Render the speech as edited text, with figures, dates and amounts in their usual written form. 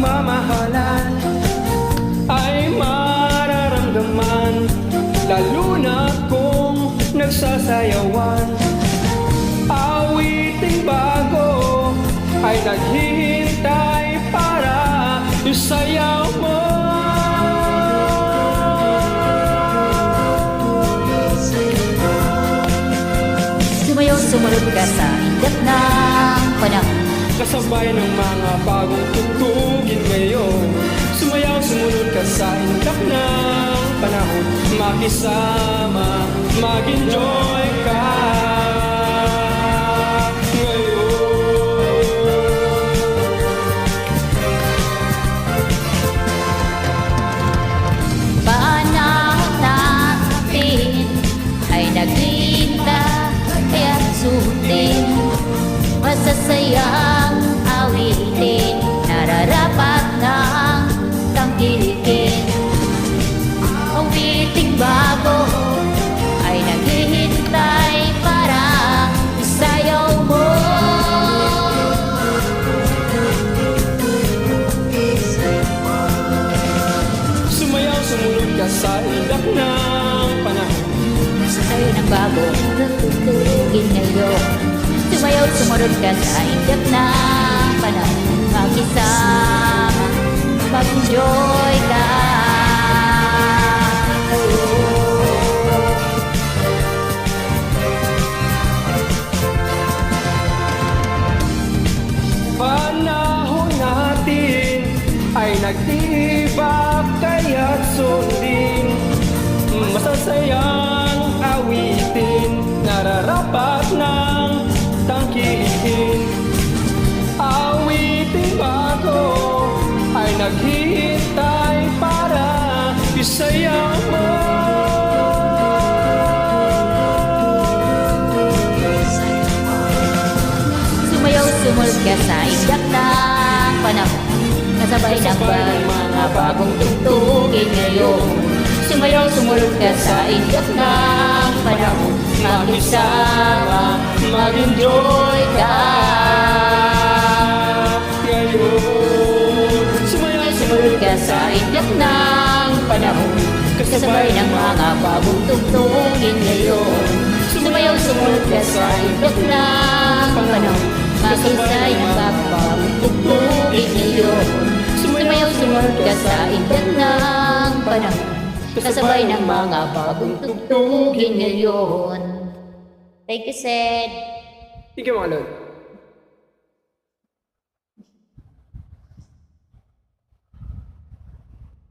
pagmamahalan ay mararamdaman, lalo na kung nagsasayawan. Awiting bago ay naghihintay para isayaw mo. Sumayaw, sumunod ka sa indap ng panahon, Kasabay ng mga bagong tugtugin ngayon. Sumayaw, sumunod ka sa indap ng panahon. Makisama, mag-enjoy ka ngayon. panahon natin ay naghihintay at sutin. Masasayang awitin, nararapat ng tangkilikin. Ang biting bago ay naghihintay para isayaw mo. Sumayaw, sumunod ka sa indap ng panahon. Sa'yo ng bago, tutugin ngayon. Sumayaw, sumunod ka sa indap ng panahon. Makisama, mag-enjoy ka. Panahon natin ay nagtibak, kaya't sundin. Masasayang awitin, nararapat ng tangkihin. Awiting bago ay naghihintay para isayaw mo. Sumayaw, sumunod ka sa indap ng panahon. Kasabay ng mga bagong tugtugin ngayon. Sumayaw, sumunod ka sa indap ng panahon. Makisama, mag-enjoy ka ngayon. Sumayaw, sumunod ka sa indap ng panahon. Kasabay ng mga bagong tugtugin ngayon. Sumayaw, sumunod ka sa indap ng panahon. Makisay ng bagong tugtugin ngayon. Sumayaw, sumunod ka sa indap ng panahon. Kasabay ng mga bagong tugtugin ngayon. Thank you, Sed. Ikaw mga lord.